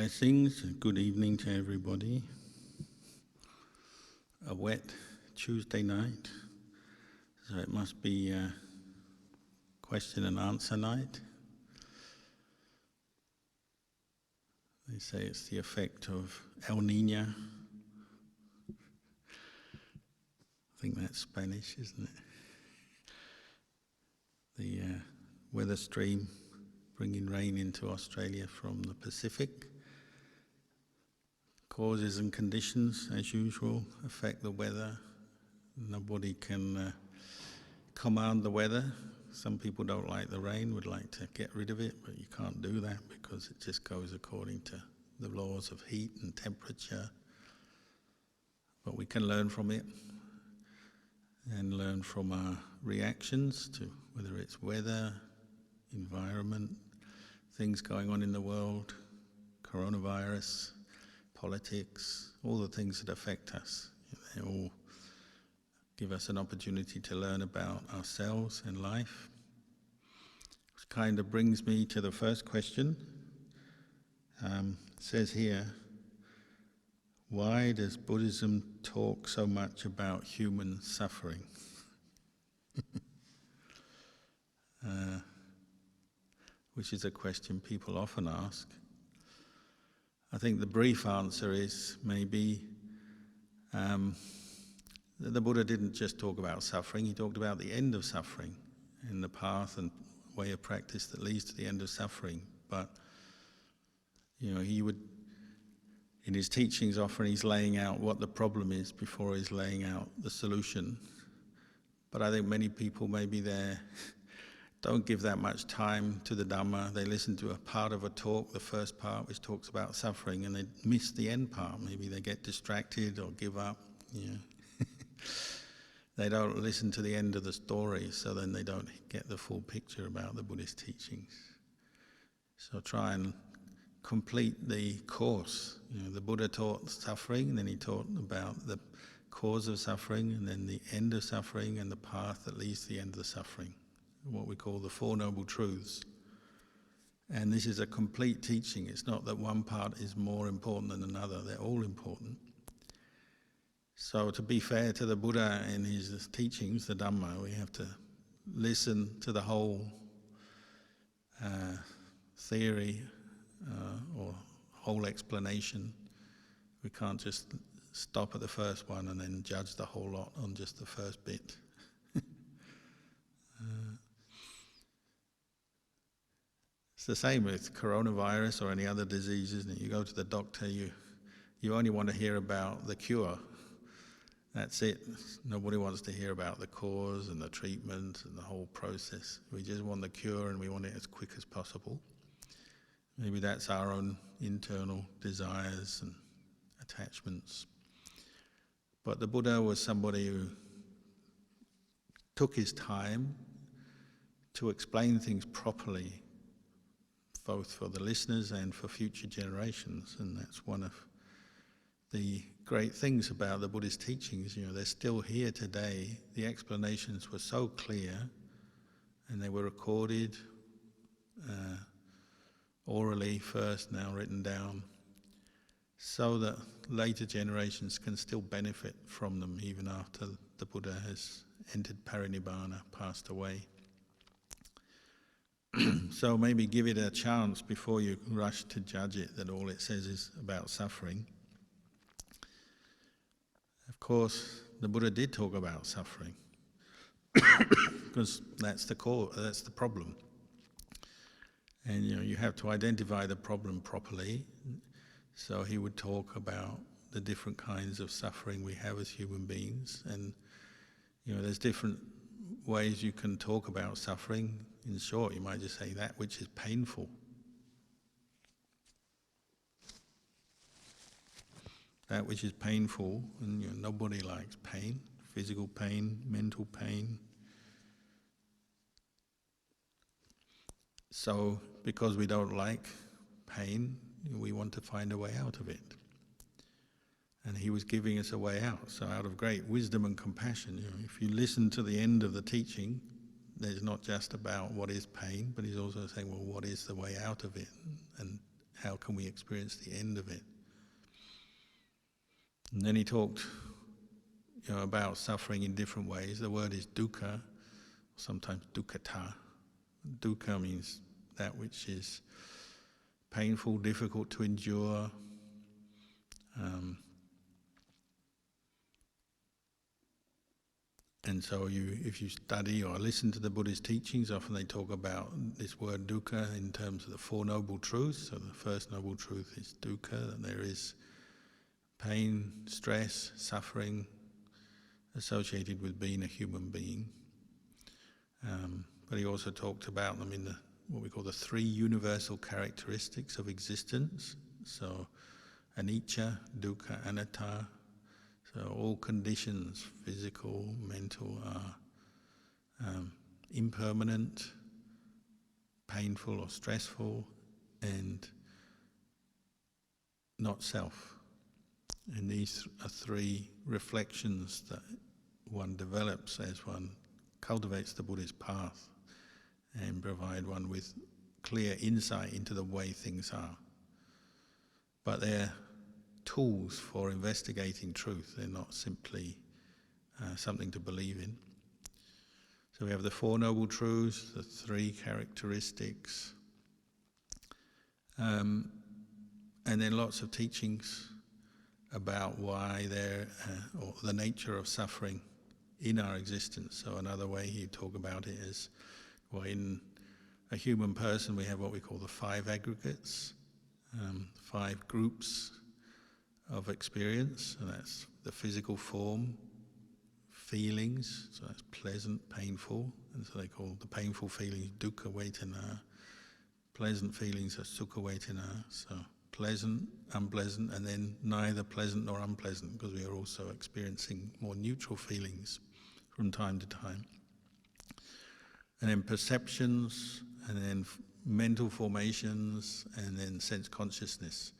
Blessings, good evening to everybody. A wet Tuesday night, so it must be question and answer night. They say it's the effect of El Niño. I think that's Spanish, isn't it? The weather stream bringing rain into Australia from the Pacific. Causes and conditions, as usual, affect the weather. Nobody can command the weather. Some people don't like the rain, would like to get rid of it, but you can't do that because it just goes according to the laws of heat and temperature. But we can learn from it and learn from our reactions to whether it's weather, environment, things going on in the world, coronavirus, politics, all the things that affect us. They all give us an opportunity to learn about ourselves and life. Which kind of brings me to the first question. It says here, why does Buddhism talk so much about human suffering? Which is a question people often ask. I think the brief answer is maybe the Buddha didn't just talk about suffering, he talked about the end of suffering and the path and way of practice that leads to the end of suffering. But, he would, in his teachings often he's laying out what the problem is before he's laying out the solution. But I think many people maybe don't give that much time to the Dhamma. They listen to a part of a talk, the first part, which talks about suffering, and they miss the end part. Maybe they get distracted or give up. They don't listen to the end of the story, so then they don't get the full picture about the Buddhist teachings. So try and complete the course. The Buddha taught suffering, and then he taught about the cause of suffering, and then the end of suffering, and the path that leads to the end of the suffering. What we call the Four Noble Truths. And this is a complete teaching. It's not that one part is more important than another. They're all important. So to be fair to the Buddha and his teachings, the Dhamma, we have to listen to the whole theory or whole explanation. We can't just stop at the first one and then judge the whole lot on just the first bit. It's the same with coronavirus or any other disease, isn't it? You go to the doctor, you only want to hear about the cure. That's it. Nobody wants to hear about the cause and the treatment and the whole process. We just want the cure and we want it as quick as possible. Maybe that's our own internal desires and attachments. But the Buddha was somebody who took his time to explain things properly, both for the listeners and for future generations. And that's one of the great things about the Buddhist teachings. They're still here today. The explanations were so clear, and they were recorded orally first, now written down, so that later generations can still benefit from them even after the Buddha has entered parinibbana, passed away. So maybe give it a chance before you rush to judge it, that all it says is about suffering. Of course, the Buddha did talk about suffering, because that's the core, that's the problem. And you have to identify the problem properly. So he would talk about the different kinds of suffering we have as human beings, and there's different ways you can talk about suffering. In short, you might just say that which is painful. That which is painful, and nobody likes pain, physical pain, mental pain. So, because we don't like pain, we want to find a way out of it. And he was giving us a way out. So out of great wisdom and compassion, if you listen to the end of the teaching, there's not just about what is pain, but he's also saying, well, what is the way out of it? And how can we experience the end of it? And then he talked about suffering in different ways. The word is dukkha, sometimes dukkhata. Dukkha means that which is painful, difficult to endure. And so if you study or listen to the Buddhist teachings, often they talk about this word dukkha in terms of the Four Noble Truths. So the first Noble Truth is dukkha, that there is pain, stress, suffering associated with being a human being. But he also talked about them in what we call the three universal characteristics of existence. So anicca, dukkha, anatta. So all conditions, physical, mental, are impermanent, painful or stressful, and not self. And these are three reflections that one develops as one cultivates the Buddhist path and provide one with clear insight into the way things are. But they're tools for investigating truth. They're not simply something to believe in. So we have the Four Noble Truths, the three characteristics, and then lots of teachings about why or the nature of suffering in our existence. So another way he'd talk about it is, well, in a human person we have what we call the five aggregates, 5 groups of experience, and that's the physical form, feelings, so that's pleasant, painful, and so they call the painful feelings dukkha vedana, pleasant feelings are sukha vedana, so pleasant, unpleasant, and then neither pleasant nor unpleasant, because we are also experiencing more neutral feelings from time to time. And then perceptions, and then mental formations, and then sense consciousness.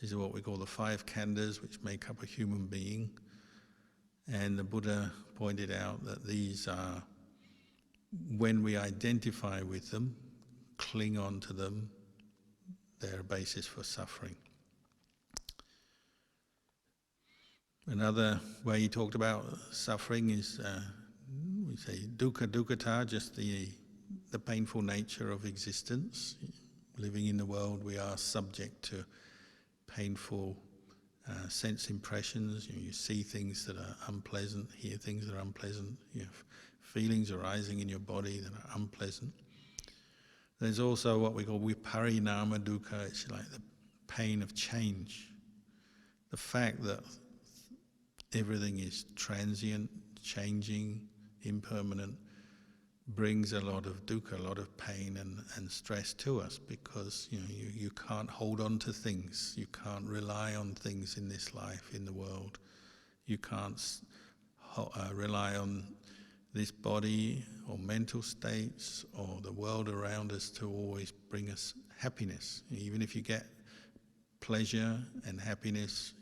These are what we call the 5 khandhas, which make up a human being. And the Buddha pointed out that these are, when we identify with them, cling on to them, they're a basis for suffering. Another way he talked about suffering is, we say dukkha dukkhata, just the painful nature of existence. Living in the world, we are subject to painful sense impressions. You see things that are unpleasant, hear things that are unpleasant, you have feelings arising in your body that are unpleasant. There's also what we call viparinama dukkha, it's like the pain of change. The fact that everything is transient, changing, impermanent, brings a lot of dukkha, a lot of pain and stress to us, because you can't hold on to things, you can't rely on things in this life, in the world. You can't rely on this body or mental states or the world around us to always bring us happiness. Even if you get pleasure and happiness,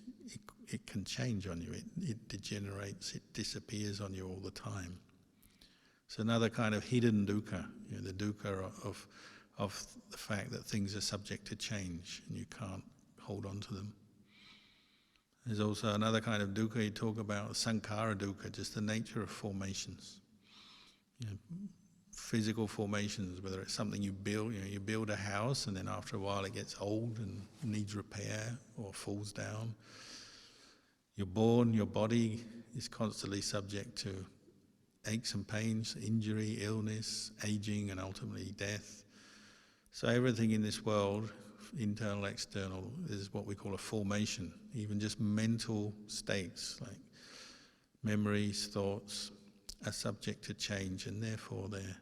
it can change on you, it degenerates, it disappears on you all the time. It's another kind of hidden dukkha, the dukkha of the fact that things are subject to change and you can't hold on to them. There's also another kind of dukkha you talk about, sankhara dukkha, just the nature of formations. Physical formations, whether it's something you build, you build a house and then after a while it gets old and needs repair or falls down. You're born, your body is constantly subject to aches and pains, injury, illness, aging, and ultimately death. So everything in this world, internal, external, is what we call a formation. Even just mental states, like memories, thoughts, are subject to change, and therefore they're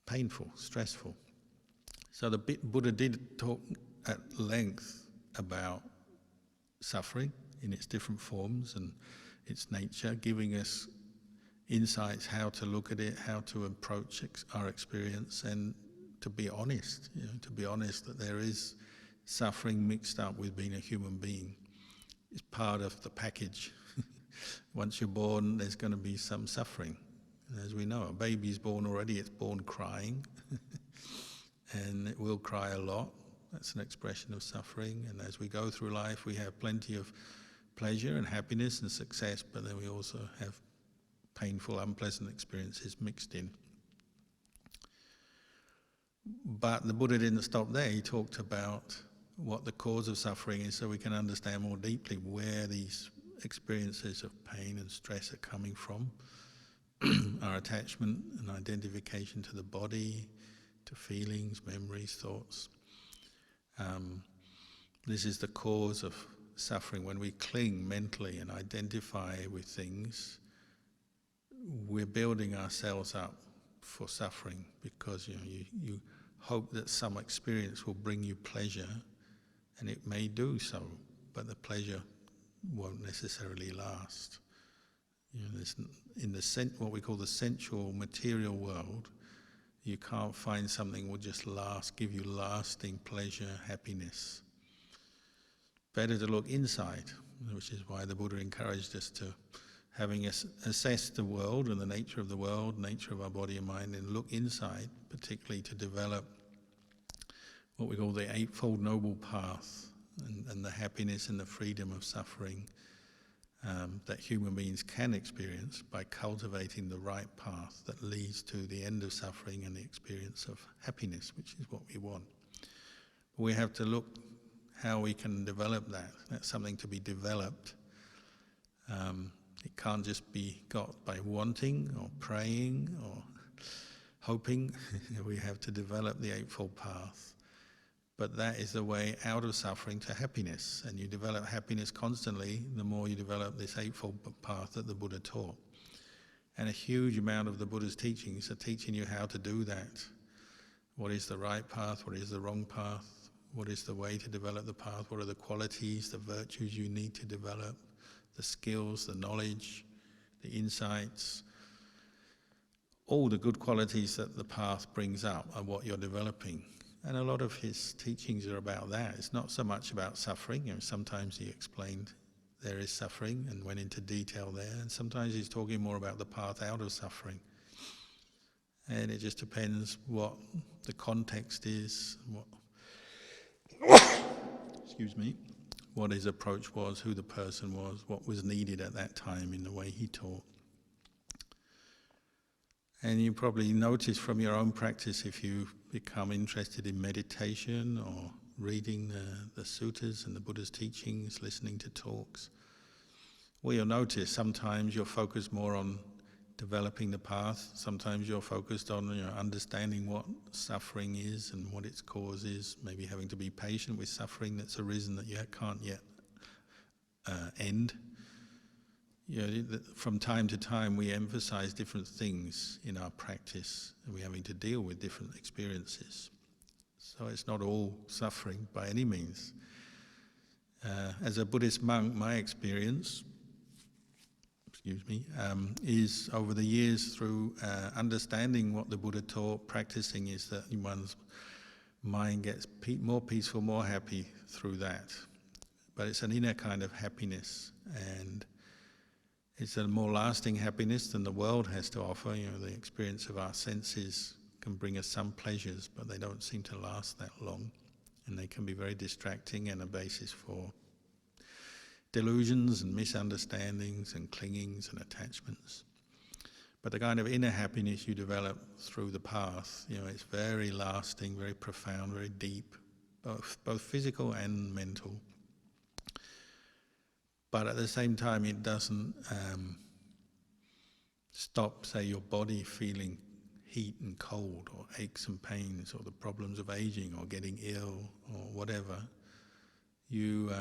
painful, stressful. So the Buddha did talk at length about suffering in its different forms and its nature, giving us insights how to look at it, how to approach our experience, and to be honest, that there is suffering mixed up with being a human being. It's part of the package. Once you're born, there's going to be some suffering. And as we know, a baby's born already, it's born crying, and it will cry a lot, That's an expression of suffering. And as we go through life, we have plenty of pleasure and happiness and success, but then we also have painful, unpleasant experiences mixed in. But the Buddha didn't stop there. He talked about what the cause of suffering is, so we can understand more deeply where these experiences of pain and stress are coming from. Our attachment and identification to the body, to feelings, memories, thoughts. This is the cause of suffering. When we cling mentally and identify with things, we're building ourselves up for suffering, because you hope that some experience will bring you pleasure, and it may do so, but the pleasure won't necessarily last. In what we call the sensual material world, you can't find something that will just give you lasting pleasure, happiness. Better to look inside, which is why the Buddha encouraged us to, having assessed the world and the nature of the world, nature of our body and mind, and look inside, particularly to develop what we call the Eightfold Noble Path, and the happiness and the freedom of suffering that human beings can experience by cultivating the right path that leads to the end of suffering and the experience of happiness, which is what we want. We have to look how we can develop that. That's something to be developed. It can't just be got by wanting or praying or hoping. We have to develop the Eightfold Path. But that is the way out of suffering to happiness. And you develop happiness constantly the more you develop this Eightfold Path that the Buddha taught. And a huge amount of the Buddha's teachings are teaching you how to do that. What is the right path? What is the wrong path? What is the way to develop the path? What are the qualities, the virtues you need to develop? The skills, the knowledge, the insights. All the good qualities that the path brings up are what you're developing. And a lot of his teachings are about that. It's not so much about suffering. Sometimes he explained there is suffering and went into detail there. And sometimes he's talking more about the path out of suffering. And it just depends what the context is, what his approach was, who the person was, what was needed at that time in the way he taught. And you probably notice from your own practice, if you become interested in meditation or reading the suttas and the Buddha's teachings, listening to talks, well, you'll notice sometimes you're focused more on developing the path. Sometimes you're focused on understanding what suffering is and what its cause is, maybe having to be patient with suffering that's arisen that you can't yet end. From time to time we emphasize different things in our practice, and we're having to deal with different experiences. So it's not all suffering by any means. As a Buddhist monk, my experience is over the years through understanding what the Buddha taught, practicing, is that one's mind gets more peaceful, more happy through that. But it's an inner kind of happiness, and it's a more lasting happiness than the world has to offer. The experience of our senses can bring us some pleasures, but they don't seem to last that long, and they can be very distracting and a basis for delusions and misunderstandings and clingings and attachments. But the kind of inner happiness you develop through the path, it's very lasting, very profound, very deep, both physical and mental. But at the same time, it doesn't stop, say, your body feeling heat and cold, or aches and pains, or the problems of aging, or getting ill, or whatever. You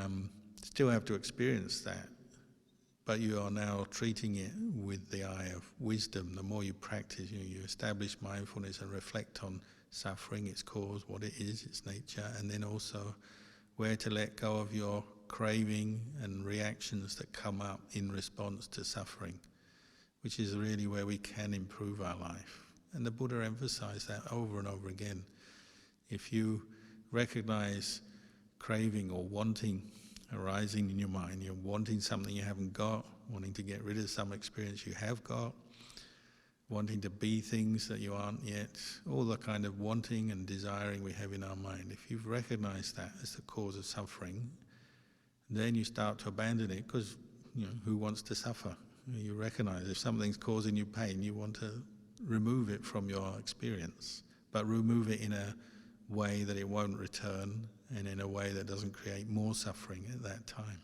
still have to experience that, but you are now treating it with the eye of wisdom. The more you practice, you establish mindfulness and reflect on suffering, its cause, what it is, its nature, and then also where to let go of your craving and reactions that come up in response to suffering, which is really where we can improve our life. And the Buddha emphasized that over and over again. If you recognize craving or wanting arising in your mind, you're wanting something you haven't got, wanting to get rid of some experience you have got, wanting to be things that you aren't yet, all the kind of wanting and desiring we have in our mind. If you've recognized that as the cause of suffering, then you start to abandon it, because who wants to suffer? You recognize if something's causing you pain, you want to remove it from your experience, but remove it in a way that it won't return, and in a way that doesn't create more suffering at that time.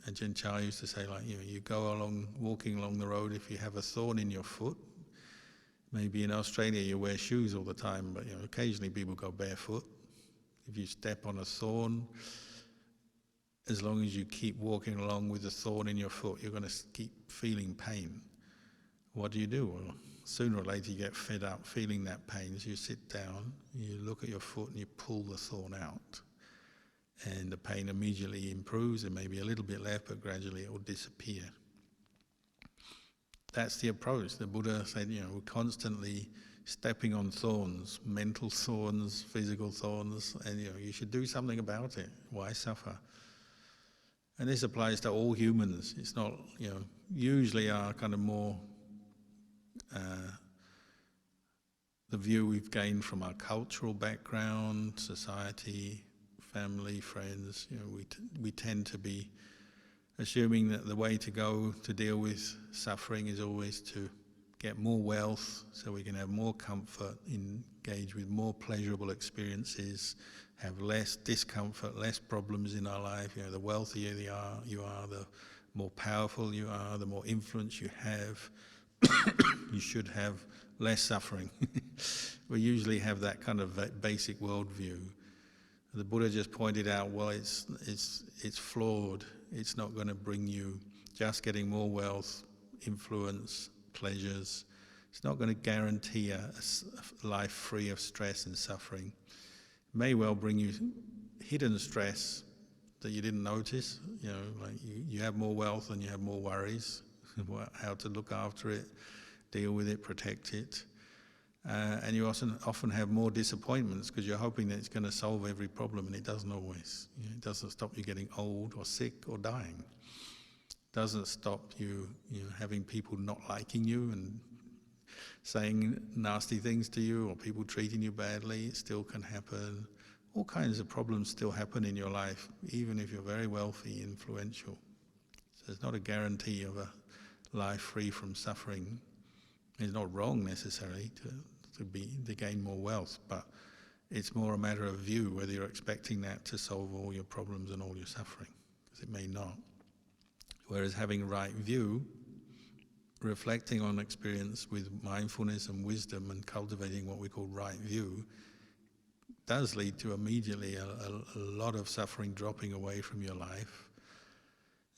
Ajahn Chah used to say, you go along, walking along the road, if you have a thorn in your foot, maybe in Australia you wear shoes all the time, but occasionally people go barefoot. If you step on a thorn, as long as you keep walking along with the thorn in your foot, you're going to keep feeling pain. What do? Well, sooner or later you get fed up feeling that pain, so you sit down, you look at your foot and you pull the thorn out. And the pain immediately improves. There may be a little bit left, but gradually it will disappear. That's the approach. The Buddha said, we're constantly stepping on thorns, mental thorns, physical thorns, and you should do something about it. Why suffer? And this applies to all humans. It's not, usually our kind of more, the view we've gained from our cultural background, society, family, friends, we tend to be assuming that the way to go to deal with suffering is always to get more wealth so we can have more comfort, engage with more pleasurable experiences, have less discomfort, less problems in our life. The wealthier you are, the more powerful you are, the more influence you have, you should have less suffering. We usually have that kind of basic worldview. The Buddha just pointed out, well, it's flawed. It's not going to bring you just getting more wealth, influence, pleasures. It's not going to guarantee a life free of stress and suffering. It may well bring you hidden stress that you didn't notice. You have more wealth and you have more worries, how to look after it, deal with it, protect it. And you often have more disappointments because you're hoping that it's going to solve every problem, and it doesn't always. It doesn't stop you getting old or sick or dying. It doesn't stop you, having people not liking you and saying nasty things to you, or people treating you badly. It still can happen. All kinds of problems still happen in your life, even if you're very wealthy, influential. So it's not a guarantee of a life free from suffering. It's not wrong necessarily to gain more wealth, but it's more a matter of view, whether you're expecting that to solve all your problems and all your suffering, because it may not. Whereas having right view, reflecting on experience with mindfulness and wisdom and cultivating what we call right view, does lead to immediately a lot of suffering dropping away from your life.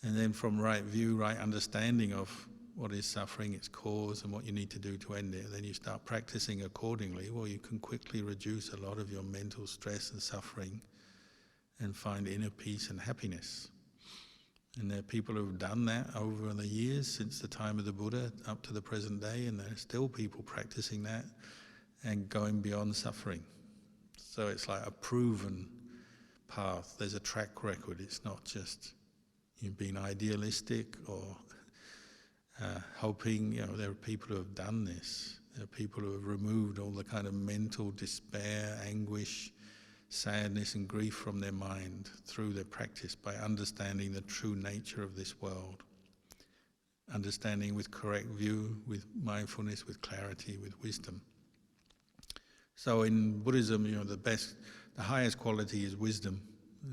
And then from right view, right understanding of what is suffering, its cause, and what you need to do to end it, then you start practicing accordingly, well, you can quickly reduce a lot of your mental stress and suffering and find inner peace and happiness. And there are people who have done that over the years, since the time of the Buddha up to the present day, and there are still people practicing that and going beyond suffering. So it's like a proven path. There's a track record. It's not just being idealistic or hoping. There are people who have done this. There are people who have removed all the kind of mental despair, anguish, sadness and grief from their mind through their practice by understanding the true nature of this world. Understanding with correct view, with mindfulness, with clarity, with wisdom. So in Buddhism, the highest quality is wisdom.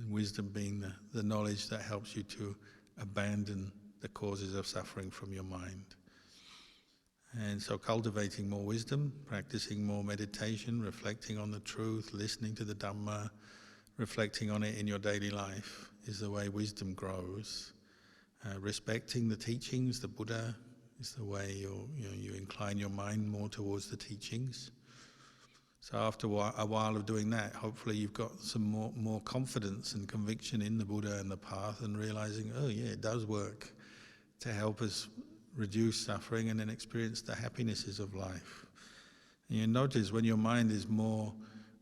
Wisdom being the knowledge that helps you to abandon the causes of suffering from your mind. And so cultivating more wisdom, practicing more meditation, reflecting on the truth, listening to the Dhamma, reflecting on it in your daily life is the way wisdom grows. Respecting the teachings, the Buddha, is the way you incline your mind more towards the teachings. So after a while of doing that, hopefully you've got some more confidence and conviction in the Buddha and the path, and realizing, oh yeah, it does work to help us reduce suffering and then experience the happinesses of life. And you notice when your mind is more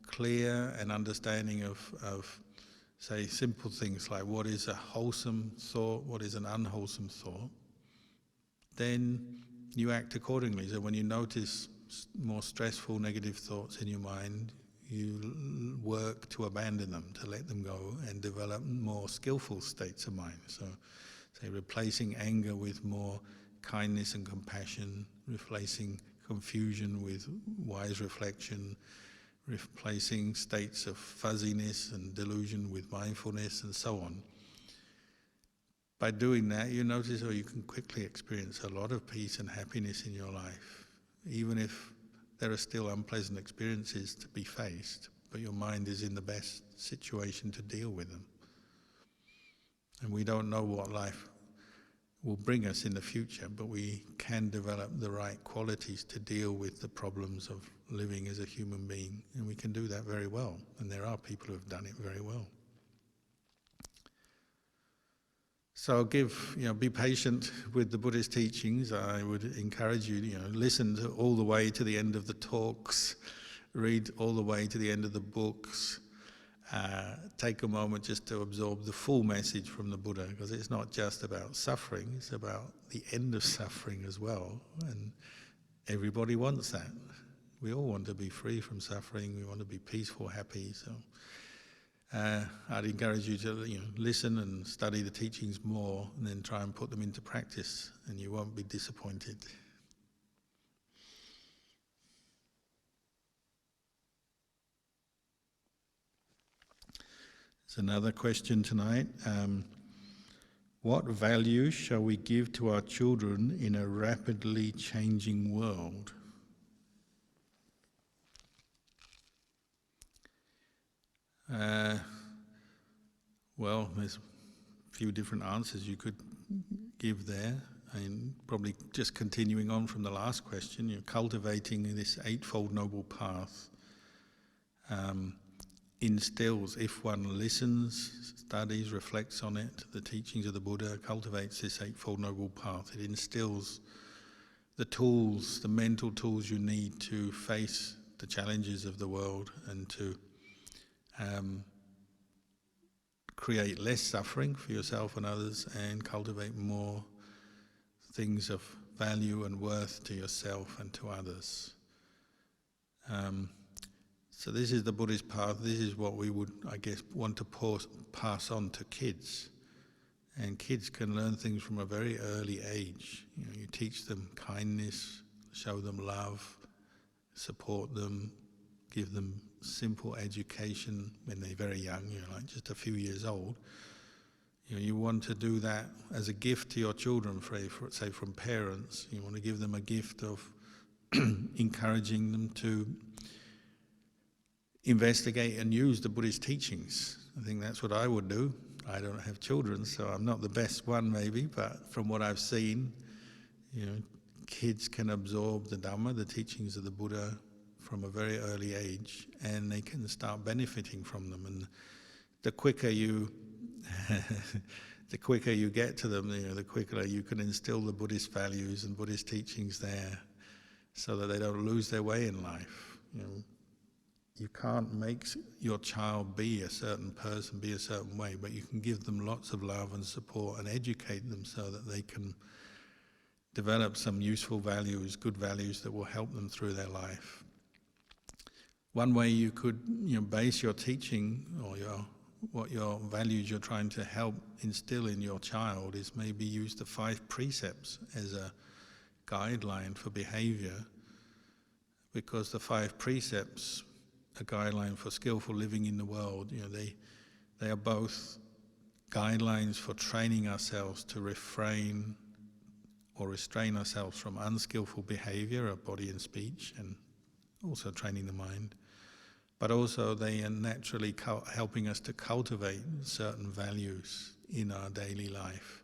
clear and understanding of say, simple things like what is a wholesome thought, what is an unwholesome thought, then you act accordingly. So when you notice more stressful, negative thoughts in your mind, you work to abandon them, to let them go, and develop more skillful states of mind. So, say, replacing anger with more kindness and compassion, replacing confusion with wise reflection, replacing states of fuzziness and delusion with mindfulness, and so on. By doing that, you notice you can quickly experience a lot of peace and happiness in your life, even if there are still unpleasant experiences to be faced, but your mind is in the best situation to deal with them. And we don't know what life will bring us in the future, but we can develop the right qualities to deal with the problems of living as a human being, and we can do that very well, and there are people who have done it very well. So be patient with the Buddhist teachings. I would encourage you, listen to all the way to the end of the talks, read all the way to the end of the books, take a moment just to absorb the full message from the Buddha, because it's not just about suffering, it's about the end of suffering as well, and everybody wants that. We all want to be free from suffering, we want to be peaceful, happy, so I'd encourage you to listen and study the teachings more, and then try and put them into practice, and you won't be disappointed. There's another question tonight. What values shall we give to our children in a rapidly changing world? Well, there's a few different answers you could give there. And probably just continuing on from the last question, cultivating this Eightfold Noble Path instills, if one listens, studies, reflects on it, the teachings of the Buddha, cultivates this Eightfold Noble Path. It instills the tools, the mental tools you need to face the challenges of the world and to create less suffering for yourself and others, and cultivate more things of value and worth to yourself and to others. So this is the Buddhist path. This is what we would, I guess, want to pass on to kids. And kids can learn things from a very early age. You teach them kindness, show them love, support them, give them simple education when they're very young, like just a few years old. You want to do that as a gift to your children, say from parents. You want to give them a gift of encouraging them to investigate and use the Buddhist teachings. I think that's what I would do. I don't have children, so I'm not the best one maybe, but from what I've seen, kids can absorb the Dhamma, the teachings of the Buddha, from a very early age, and they can start benefiting from them. And the quicker you get to them, the quicker you can instill the Buddhist values and Buddhist teachings there, so that they don't lose their way in life. You can't make your child be a certain person, be a certain way, but you can give them lots of love and support and educate them so that they can develop some useful values, good values that will help them through their life. One way you could base your teaching or what your values you're trying to help instill in your child is maybe use the 5 precepts as a guideline for behavior, because the 5 precepts, a guideline for skillful living in the world, they are both guidelines for training ourselves to refrain or restrain ourselves from unskillful behavior of body and speech, and also training the mind. But also they are naturally helping us to cultivate certain values in our daily life.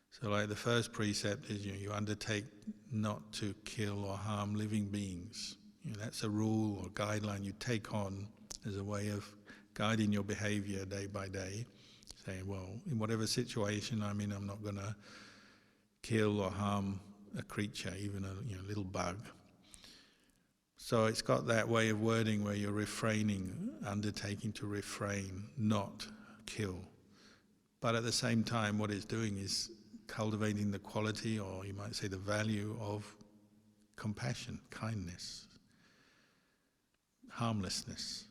So like the first precept is you undertake not to kill or harm living beings. That's a rule or guideline you take on as a way of guiding your behavior day by day. Saying, well, in whatever situation I'm in, I'm not going to kill or harm a creature, even a little bug. So it's got that way of wording where you're refraining, undertaking to refrain, not kill. But at the same time, what it's doing is cultivating the quality, or you might say the value, of compassion, kindness, harmlessness.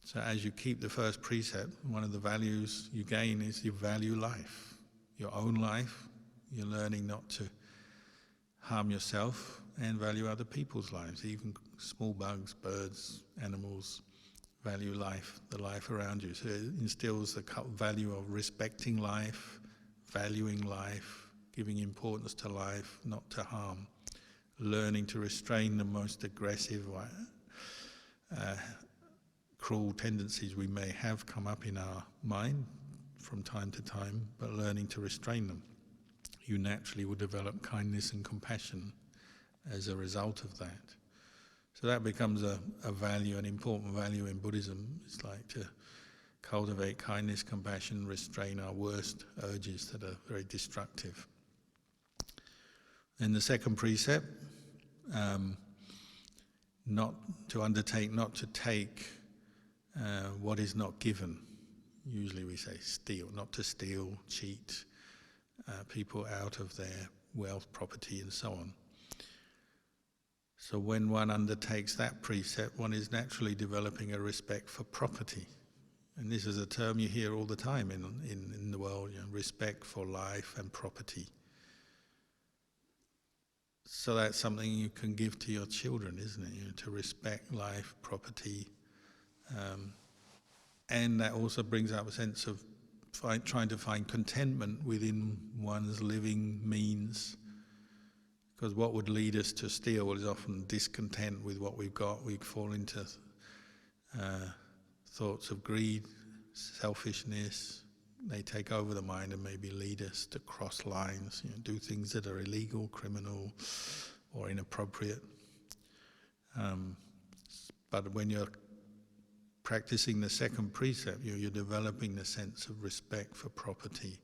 So as you keep the first precept, one of the values you gain is you value life, your own life. You're learning not to harm yourself and value other people's lives, even small bugs, birds, animals. Value life, the life around you. So it instills the value of respecting life, valuing life, giving importance to life, not to harm, learning to restrain the most aggressive, cruel tendencies we may have come up in our mind from time to time, but learning to restrain them. You naturally will develop kindness and compassion as a result of that. So that becomes a value, an important value in Buddhism. It's like to cultivate kindness, compassion, restrain our worst urges that are very destructive. And the second precept, not to undertake, not to take what is not given. Usually we say steal, not to steal, cheat people out of their wealth, property, and so on. So when one undertakes that precept, one is naturally developing a respect for property. And this is a term you hear all the time in the world, respect for life and property. So that's something you can give to your children, isn't it? To respect life, property. And that also brings up a sense of trying to find contentment within one's living means. Because what would lead us to steal is often discontent with what we've got. We fall into thoughts of greed, selfishness. They take over the mind and maybe lead us to cross lines, do things that are illegal, criminal, or inappropriate. But when you're practicing the second precept, you're developing the sense of respect for property.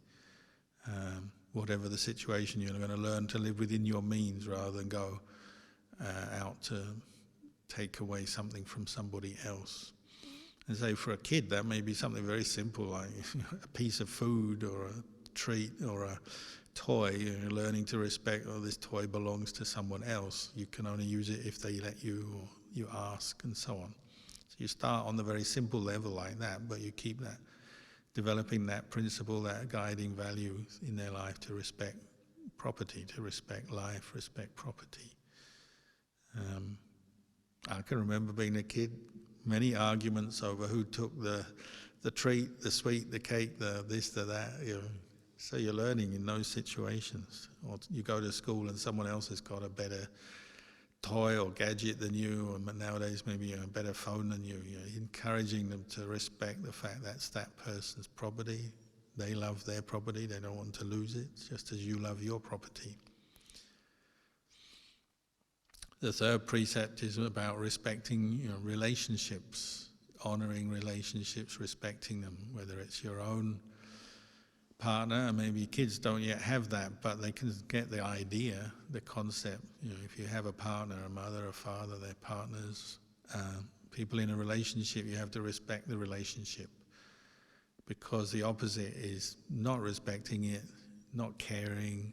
Whatever the situation, you're going to learn to live within your means rather than go out to take away something from somebody else. And so for a kid, that may be something very simple, like a piece of food or a treat or a toy. You're learning to respect, this toy belongs to someone else. You can only use it if they let you or you ask, and so on. So you start on the very simple level like that, but you keep that, developing that principle, that guiding value in their life to respect property, to respect life, respect property. I can remember being a kid, many arguments over who took the treat, the sweet, the cake, the this, the that. So you're learning in those situations. Or you go to school and someone else has got a better toy or gadget than you, or nowadays maybe a better phone than you. You're encouraging them to respect the fact that's that person's property. They love their property, they don't want to lose it, just as you love your property. The third precept is about respecting relationships, honouring relationships, respecting them, whether it's your own partner, and maybe kids don't yet have that, but they can get the idea, the concept. If you have a partner, a mother, a father, they're partners, people in a relationship, you have to respect the relationship, because the opposite is not respecting it, not caring,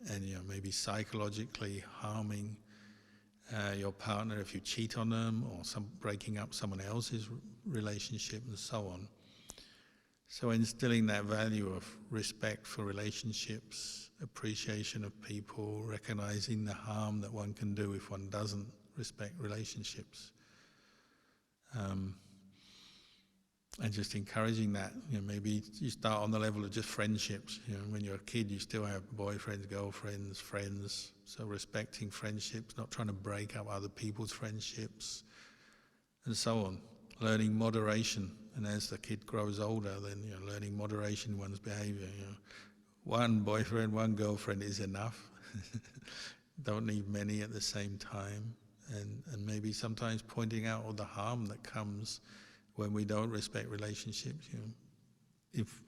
and maybe psychologically harming your partner if you cheat on them, or breaking up someone else's relationship, and so on. So instilling that value of respect for relationships, appreciation of people, recognizing the harm that one can do if one doesn't respect relationships. And just encouraging that. Maybe you start on the level of just friendships. When you're a kid, you still have boyfriends, girlfriends, friends. So respecting friendships, not trying to break up other people's friendships, and so on. Learning moderation, and as the kid grows older, then learning moderation in one's behaviour. One boyfriend, one girlfriend is enough. Don't need many at the same time, and maybe sometimes pointing out all the harm that comes when we don't respect relationships. If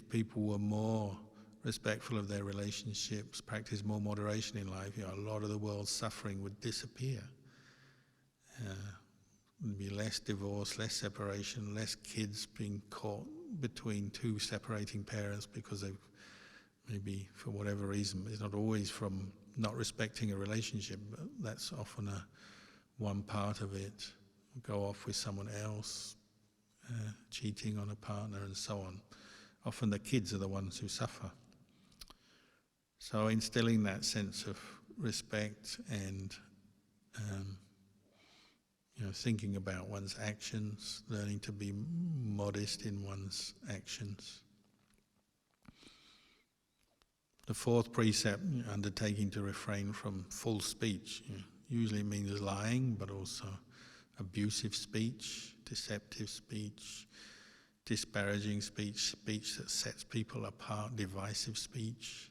people were more respectful of their relationships, practice more moderation in life, a lot of the world's suffering would disappear. There'd be less divorce, less separation, less kids being caught between two separating parents because they've maybe for whatever reason. It's not always from not respecting a relationship, but that's often one part of it. Go off with someone else, cheating on a partner and so on. Often the kids are the ones who suffer. So instilling that sense of respect and thinking about one's actions, learning to be modest in one's actions. The fourth precept, undertaking to refrain from false speech, usually means lying, but also abusive speech, deceptive speech, disparaging speech, speech that sets people apart, divisive speech,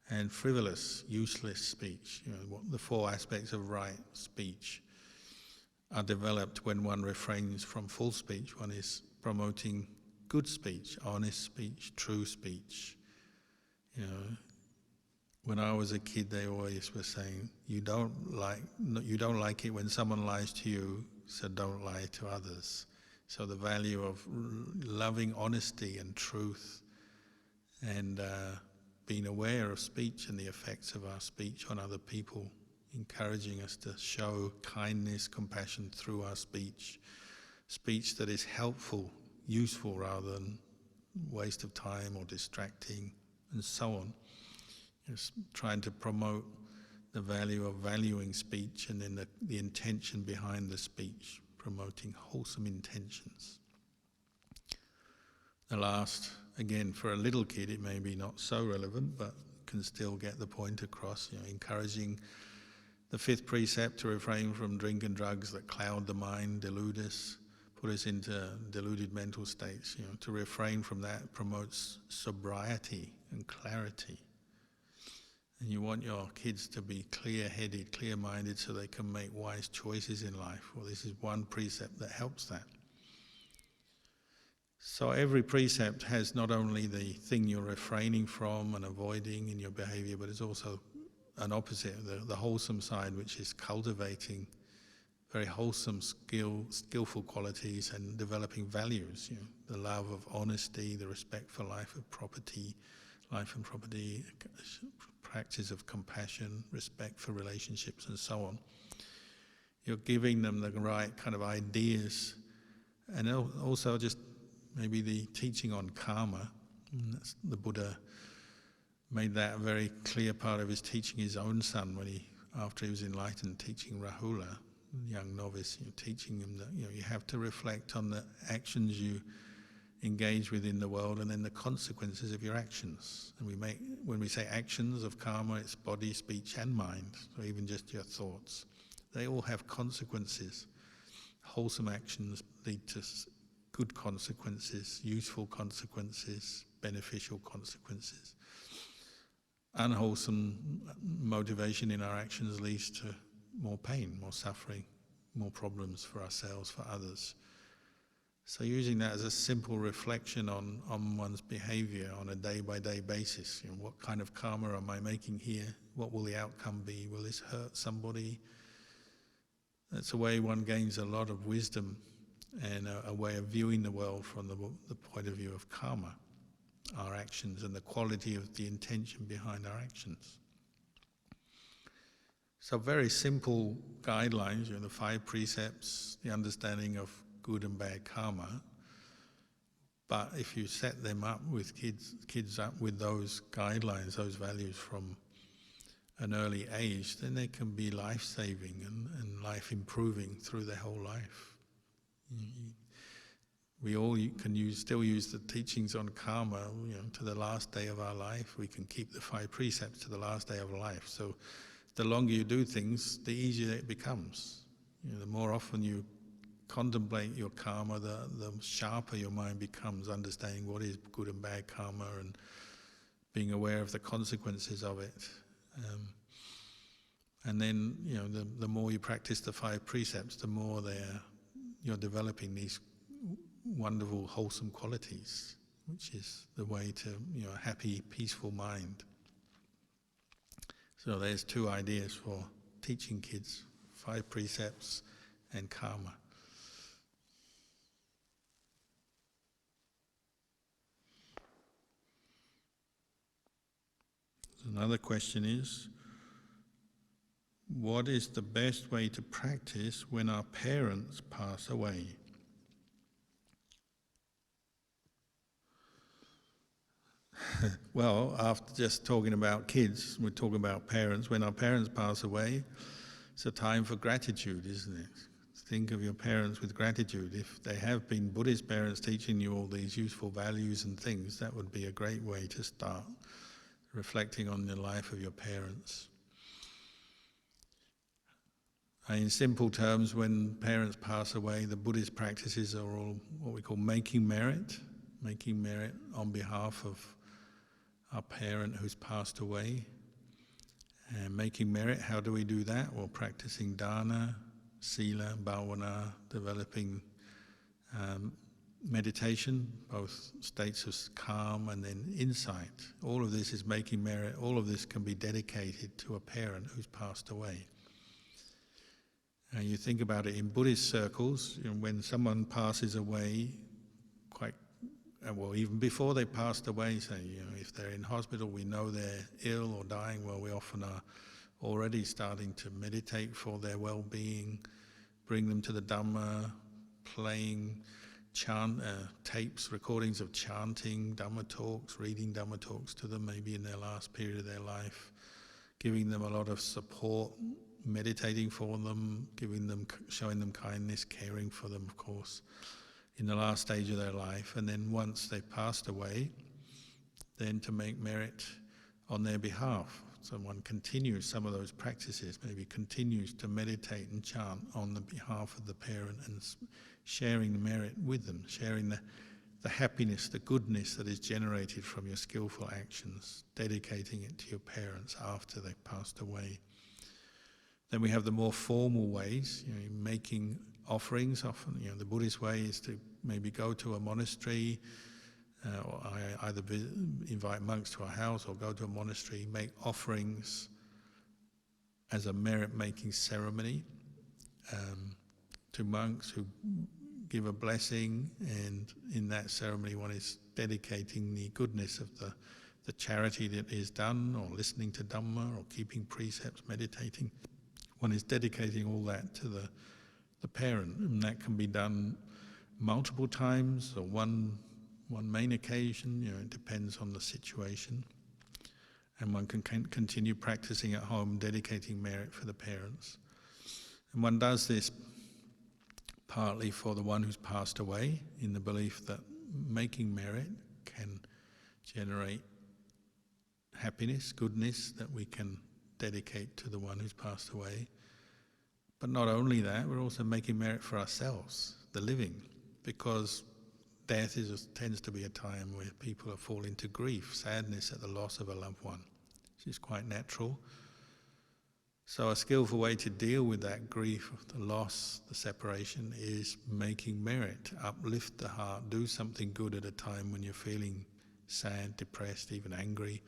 and frivolous, useless speech. The four aspects of right speech are developed when one refrains from false speech. One is promoting good speech, honest speech, true speech. When I was a kid, they always were saying, you don't like it when someone lies to you, so don't lie to others. So the value of loving honesty and truth and being aware of speech and the effects of our speech on other people, encouraging us to show kindness, compassion through our speech, speech that is helpful, useful rather than waste of time or distracting, and so on. Just trying to promote the value of valuing speech and then the intention behind the speech, promoting wholesome intentions. The last, again, for a little kid it may be not so relevant, but can still get the point across, encouraging the fifth precept to refrain from drink and drugs that cloud the mind, delude us, put us into deluded mental states. To refrain from that promotes sobriety and clarity. And you want your kids to be clear-headed, clear-minded so they can make wise choices in life. Well, this is one precept that helps that. So every precept has not only the thing you're refraining from and avoiding in your behavior, but it's also an opposite, the wholesome side, which is cultivating very wholesome, skillful qualities and developing values. The love of honesty, the respect for life and property, practice of compassion, respect for relationships, and so on. You're giving them the right kind of ideas, and also just maybe the teaching on karma. The Buddha made that a very clear part of his teaching his own son after he was enlightened, teaching Rahula, the young novice, teaching him that you have to reflect on the actions you engage with in the world and then the consequences of your actions. And when we say actions of karma, it's body, speech and mind, so even just your thoughts. They all have consequences. Wholesome actions lead to good consequences, useful consequences, beneficial consequences. Unwholesome motivation in our actions leads to more pain, more suffering, more problems for ourselves, for others. So using that as a simple reflection on one's behavior on a day-by-day basis. What kind of karma am I making here? What will the outcome be? Will this hurt somebody? That's a way one gains a lot of wisdom and a way of viewing the world from the point of view of karma, our actions and the quality of the intention behind our actions. So very simple guidelines, the 5 precepts, the understanding of good and bad karma. But if you set them up with kids up with those guidelines, those values from an early age, then they can be life-saving and life-improving through their whole life. We all can still use the teachings on karma, to the last day of our life. We can keep the 5 precepts to the last day of life. So the longer you do things, the easier it becomes. The more often you contemplate your karma, the sharper your mind becomes, understanding what is good and bad karma and being aware of the consequences of it. And then, the more you practice the 5 precepts, the more you're developing these wonderful, wholesome qualities, which is the way to a happy, peaceful mind. So there's 2 ideas for teaching kids, 5 precepts and karma. Another question is, what is the best way to practice when our parents pass away? Well, after just talking about kids, we're talking about parents. When our parents pass away, it's a time for gratitude, isn't it? Think of your parents with gratitude. If they have been Buddhist parents teaching you all these useful values and things, that would be a great way to start reflecting on the life of your parents. And in simple terms, when parents pass away, the Buddhist practices are all what we call making merit on behalf of our parent who's passed away. And making merit, how do we do that? Well, practicing dana, sila, bhavana, developing meditation, both states of calm and then insight. All of this is making merit. All of this can be dedicated to a parent who's passed away. And you think about it in Buddhist circles, when someone passes away, well, even before they passed away, say, if they're in hospital, we know they're ill or dying, well, we often are already starting to meditate for their well-being, bring them to the Dhamma, playing tapes, recordings of chanting Dhamma talks, reading Dhamma talks to them, maybe in their last period of their life, giving them a lot of support, meditating for them, showing them kindness, caring for them, of course, in the last stage of their life. And then once they've passed away, then to make merit on their behalf. Someone continues some of those practices, maybe continues to meditate and chant on the behalf of the parent and sharing the merit with them, sharing the happiness, the goodness that is generated from your skillful actions, dedicating it to your parents after they've passed away. Then we have the more formal ways, making offerings. Often, the Buddhist way is to maybe go to a monastery, or either invite monks to our house or go to a monastery, make offerings as a merit-making ceremony to monks who give a blessing, and in that ceremony one is dedicating the goodness of the charity that is done, or listening to Dhamma, or keeping precepts, meditating. One is dedicating all that to the parent, and that can be done multiple times or one main occasion. It depends on the situation. And one can continue practicing at home, dedicating merit for the parents. And one does this partly for the one who's passed away, in the belief that making merit can generate happiness, goodness that we can dedicate to the one who's passed away. But not only that, we're also making merit for ourselves, the living, because death tends to be a time where people fall into grief, sadness at the loss of a loved one, which is quite natural. So a skillful way to deal with that grief, the loss, the separation, is making merit, uplift the heart, do something good at a time when you're feeling sad, depressed, even angry.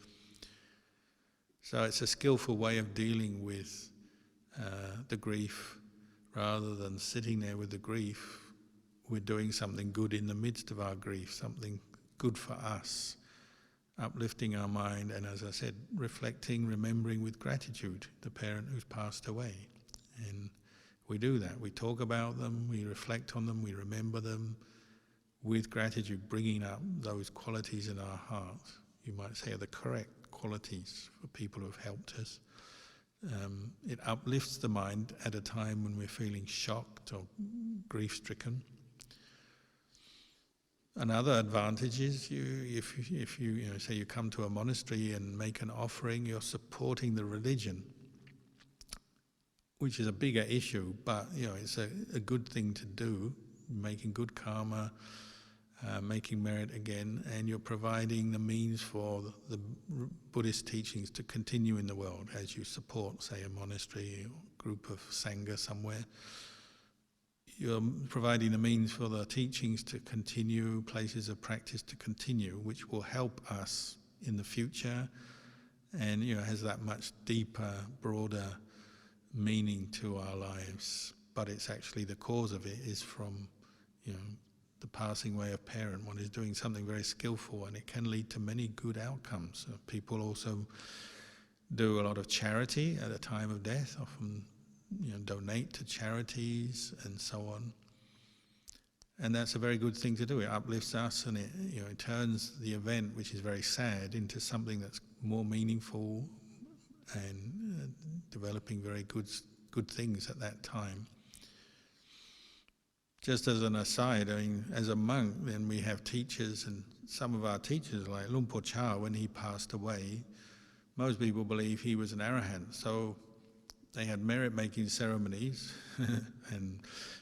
So it's a skillful way of dealing with the grief. Rather than sitting there with the grief, we're doing something good in the midst of our grief, something good for us, uplifting our mind, and as I said, reflecting, remembering with gratitude the parent who's passed away. And we do that. We talk about them, we reflect on them, we remember them with gratitude, bringing up those qualities in our heart. You might say are the correct qualities for people who have helped us. It uplifts the mind at a time when we're feeling shocked or grief-stricken. Another advantage is if you say you come to a monastery and make an offering, you're supporting the religion, which is a bigger issue, but it's a good thing to do, making good karma, making merit again, and you're providing the means for the Buddhist teachings to continue in the world as you support, say, a monastery or group of sangha somewhere. You're providing the means for the teachings to continue, places of practice to continue, which will help us in the future, and has that much deeper, broader meaning to our lives. But it's actually the cause of it is from the passing away of parent. One is doing something very skillful, and it can lead to many good outcomes. People also do a lot of charity at a time of death, often donate to charities and so on. And that's a very good thing to do. It uplifts us, and it turns the event, which is very sad, into something that's more meaningful and developing very good things at that time. Just as an aside, as a monk, then we have teachers, and some of our teachers, like Luang Por Chah, when he passed away, most people believe he was an arahant. So they had merit-making ceremonies and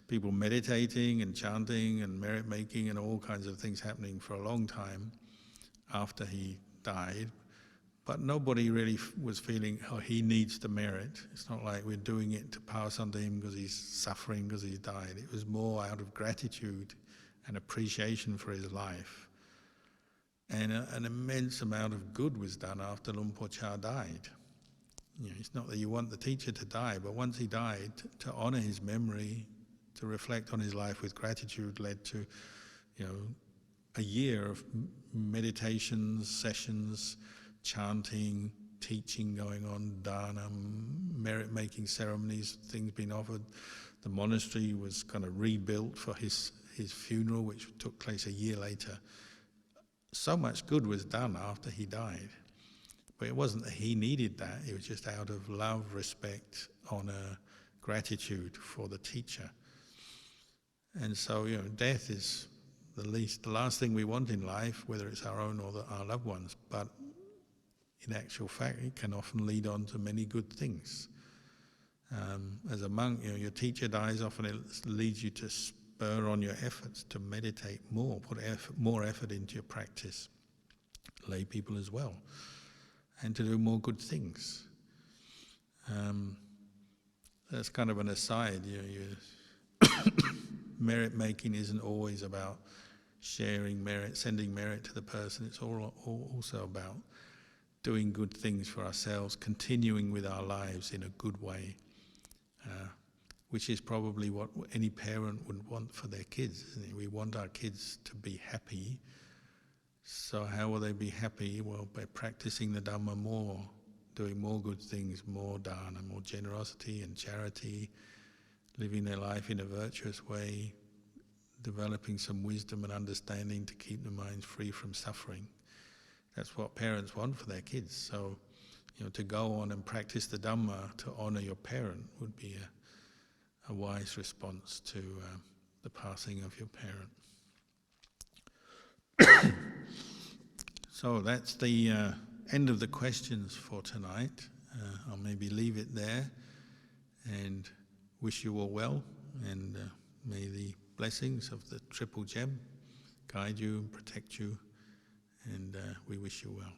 people meditating and chanting and merit-making and all kinds of things happening for a long time after he died. But nobody really was feeling, oh, he needs the merit. It's not like we're doing it to pass on to him because he's suffering because he's died. It was more out of gratitude and appreciation for his life. And an immense amount of good was done after Luang Por Chah died. It's not that you want the teacher to die, but once he died, to honour his memory, to reflect on his life with gratitude, led to, a year of meditations, sessions, chanting, teaching going on, dana, merit-making ceremonies, things being offered. The monastery was kind of rebuilt for his funeral, which took place a year later. So much good was done after he died. But it wasn't that he needed that, it was just out of love, respect, honour, gratitude for the teacher. And so, death is the last thing we want in life, whether it's our own or our loved ones. But in actual fact, it can often lead on to many good things. As a monk, your teacher dies, often it leads you to spur on your efforts to meditate more, put more effort into your practice. Lay people as well. And to do more good things. That's kind of an aside. Merit making isn't always about sharing merit, sending merit to the person. It's also about doing good things for ourselves, continuing with our lives in a good way, which is probably what any parent would want for their kids, isn't it? We want our kids to be happy. So how will they be happy? Well, by practicing the Dhamma more, doing more good things, more dana, more generosity and charity, living their life in a virtuous way, developing some wisdom and understanding to keep the minds free from suffering. That's what parents want for their kids. So, to go on and practice the Dhamma to honour your parent would be a wise response to the passing of your parent. So that's the end of the questions for tonight. I'll maybe leave it there and wish you all well, and may the blessings of the Triple Gem guide you and protect you, and we wish you well.